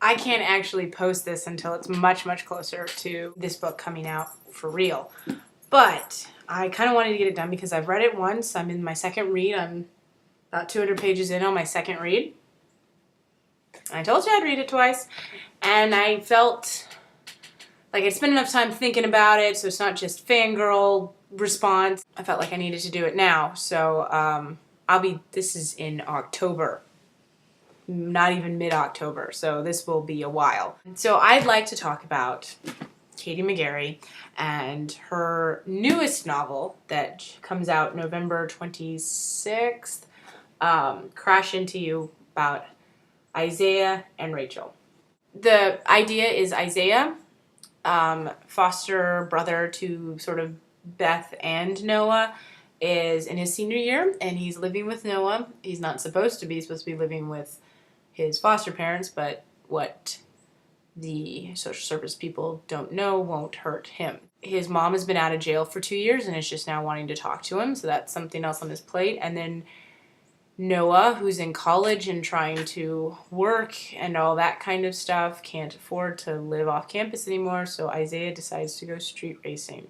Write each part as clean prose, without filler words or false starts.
I can't actually post this until it's much, much closer to this book coming out for real. But I kind of wanted to get it done because I've read it once. I'm in my second read. I'm about 200 pages in on my second read. I told you I'd read it twice. And I felt like I'd spent enough time thinking about it, so it's not just fangirl response. I felt like I needed to do it now. So this is in October. Not even mid-October, so this will be a while. So I'd like to talk about Katie McGarry and her newest novel that comes out November 26th, Crash Into You, about Isaiah and Rachel. The idea is Isaiah, foster brother to sort of Beth and Noah, is in his senior year, and he's living with Noah. He's not supposed to be. He's supposed to be living with his foster parents, but what the social service people don't know won't hurt him. His mom has been out of jail for 2 years and is just now wanting to talk to him, so that's something else on his plate. And then Noah, who's in college and trying to work and all that kind of stuff, can't afford to live off campus anymore, so Isaiah decides to go street racing.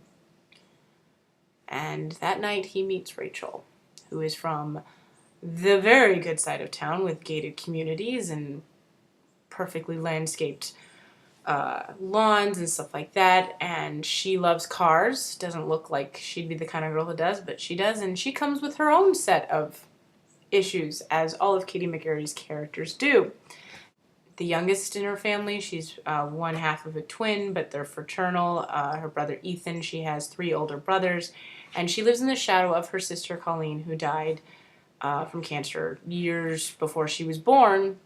And that night he meets Rachel, who is from the very good side of town with gated communities and perfectly landscaped lawns and stuff like that. And she loves cars. Doesn't look like she'd be the kind of girl who does, but she does. And she comes with her own set of issues, as all of Katie McGarry's characters do. The youngest in her family, she's one half of a twin, but they're fraternal. Her brother Ethan, she has 3 older brothers. And she lives in the shadow of her sister Colleen, who died from cancer years before she was born,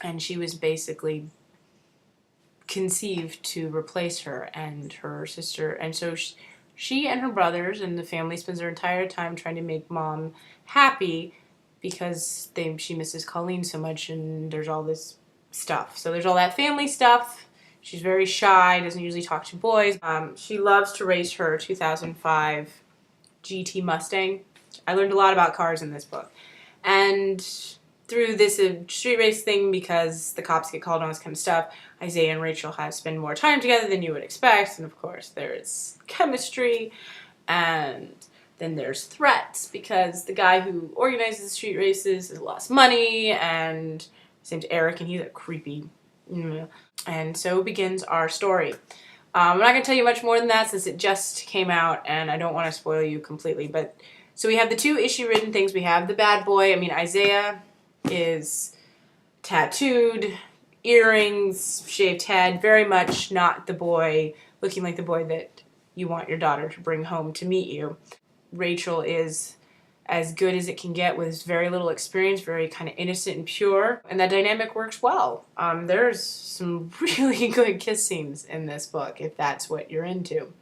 and she was basically conceived to replace her and her sister. And so she and her brothers and the family spends their entire time trying to make mom happy because she misses Colleen so much, and there's all this stuff. So there's all that family stuff. She's very shy, doesn't usually talk to boys. She loves to race her 2005 GT Mustang. I learned a lot about cars in this book. And through this street race thing, because the cops get called on this kind of stuff, Isaiah and Rachel spend more time together than you would expect. And of course, there's chemistry. And then there's threats, because the guy who organizes the street races has lost money. And his name's Eric, and he's a creepy. And so begins our story. I'm not going to tell you much more than that since it just came out, and I don't want to spoil you completely. But so we have the 2 issue-written things. We have the bad boy. I mean, Isaiah is tattooed, earrings, shaved head, very much not the boy, looking like the boy that you want your daughter to bring home to meet you. Rachel is as good as it can get with very little experience, very kind of innocent and pure, and that dynamic works well. There's some really good kiss scenes in this book, if that's what you're into.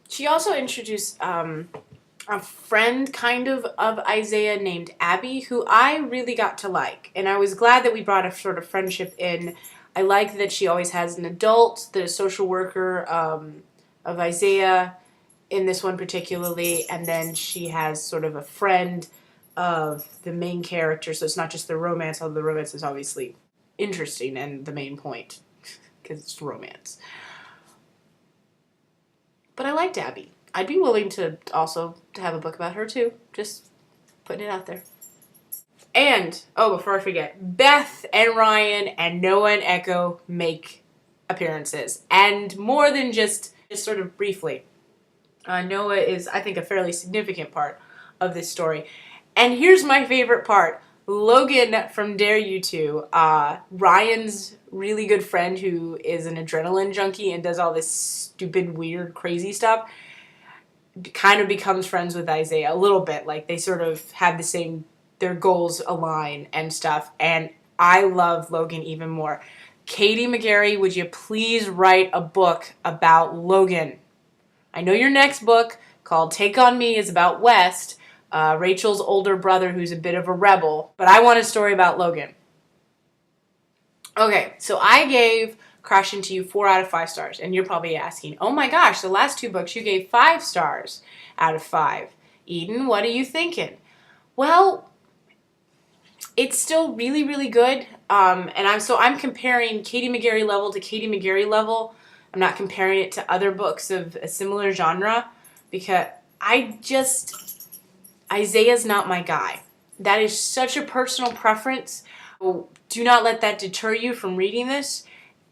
She also introduced a friend kind of Isaiah named Abby, who I really got to like, and I was glad that we brought a sort of friendship in. I like that she always has an adult, the social worker of Isaiah, in this one particularly, and then she has sort of a friend of the main character, so it's not just the romance, although the romance is obviously interesting and the main point, because it's romance. But I liked Abby. I'd be willing to also have a book about her too, just putting it out there. And, before I forget, Beth and Ryan and Noah and Echo make appearances, and more than just sort of briefly. Noah is, I think, a fairly significant part of this story. And here's my favorite part. Logan from Dare You To, Ryan's really good friend who is an adrenaline junkie and does all this stupid, weird, crazy stuff, kind of becomes friends with Isaiah a little bit. Like, they sort of have the same, their goals align and stuff. And I love Logan even more. Katie McGarry, would you please write a book about Logan? I know your next book, called Take On Me, is about West, Rachel's older brother who's a bit of a rebel, but I want a story about Logan. Okay, so I gave Crash Into You 4 out of 5 stars, and you're probably asking, oh my gosh, the last 2 books you gave 5 stars out of 5. Eden, what are you thinking? Well, it's still really, really good. And I'm comparing Katie McGarry level to Katie McGarry level. I'm not comparing it to other books of a similar genre because Isaiah's not my guy. That is such a personal preference. Do not let that deter you from reading this.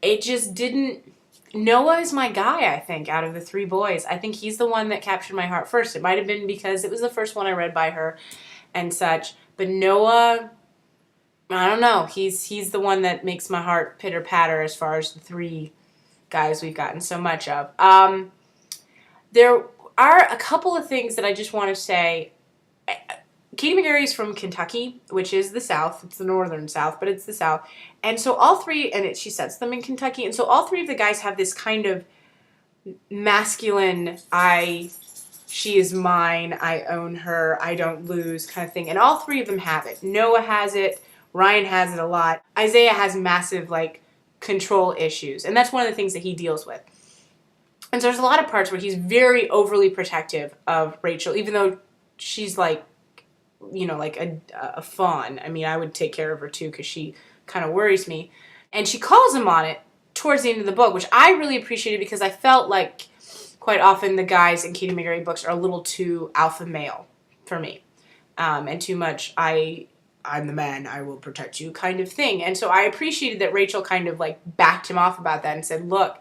It just didn't. Noah is my guy, I think, out of the three boys. I think he's the one that captured my heart first. It might have been because it was the first one I read by her and such. But Noah, I don't know. He's the one that makes my heart pitter patter as far as the three guys we've gotten so much of. There are a couple of things that I just want to say. Katie McGarry is from Kentucky, which is the South. It's the northern South, but it's the South. And so all three, she sets them in Kentucky. And so all three of the guys have this kind of masculine, she is mine, I own her, I don't lose kind of thing. And all three of them have it. Noah has it. Ryan has it a lot. Isaiah has massive, control issues. And that's one of the things that he deals with. And so there's a lot of parts where he's very overly protective of Rachel, even though she's a fawn. I mean, I would take care of her too because she kind of worries me. And she calls him on it towards the end of the book, which I really appreciated because I felt like quite often the guys in Katie McGarry books are a little too alpha male for me. And too much, I'm the man, I will protect you kind of thing. And so I appreciated that Rachel kind of backed him off about that and said, look,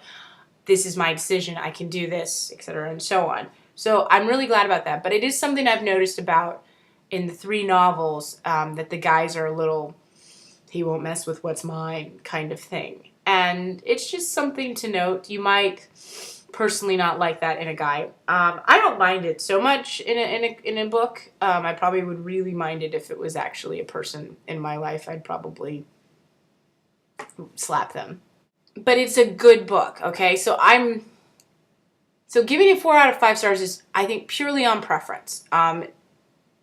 this is my decision, I can do this, etc. and so on. So I'm really glad about that. But it is something I've noticed about in the three novels, that the guys are a little, he won't mess with what's mine kind of thing. And it's just something to note. You might personally not like that in a guy. I don't mind it so much in a book. I probably would really mind it if it was actually a person in my life. I'd probably slap them. But it's a good book, okay? So giving it 4 out of 5 stars is, I think, purely on preference.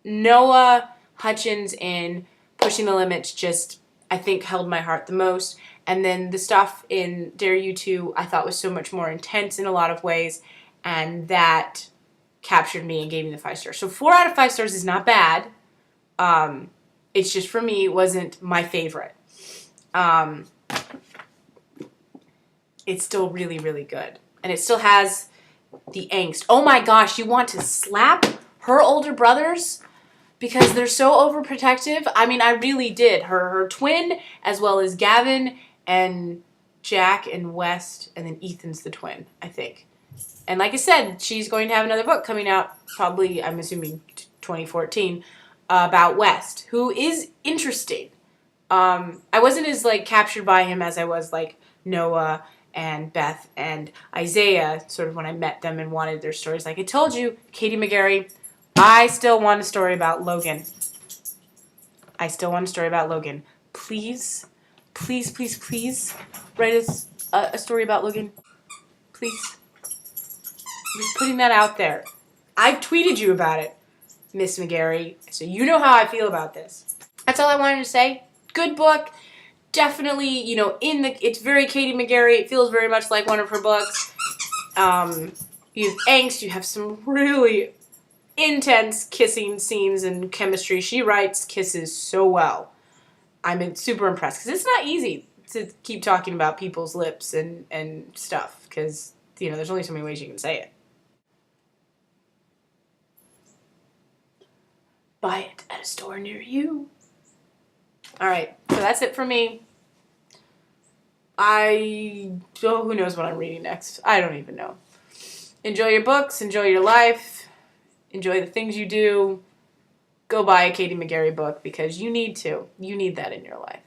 Noah Hutchins in Pushing the Limits just, I think, held my heart the most. And then the stuff in Dare You 2 I thought was so much more intense in a lot of ways. And that captured me and gave me the 5 stars. So 4 out of 5 stars is not bad. It's just, for me, it wasn't my favorite. It's still really, really good. And it still has the angst. Oh my gosh, you want to slap her older brothers because they're so overprotective? I mean, I really did. Her twin, as well as Gavin and Jack and West, and then Ethan's the twin, I think. And like I said, she's going to have another book coming out, probably, I'm assuming, 2014, about West, who is interesting. I wasn't as, captured by him as I was, Noah and Beth and Isaiah, sort of when I met them and wanted their stories. Like I told you, Katie McGarry, I still want a story about Logan. I still want a story about Logan. Please, please, please, please write us a story about Logan. Please. I'm just putting that out there. I've tweeted you about it, Miss McGarry, so you know how I feel about this. That's all I wanted to say. Good book. Definitely, it's very Katie McGarry. It feels very much like one of her books. You have angst. You have some really intense kissing scenes and chemistry. She writes kisses so well. I'm super impressed because it's not easy to keep talking about people's lips and stuff because, there's only so many ways you can say it. Buy it at a store near you. All right, so that's it for me. Who knows what I'm reading next? I don't even know. Enjoy your books, enjoy your life, enjoy the things you do. Go buy a Katie McGarry book because you need to. You need that in your life.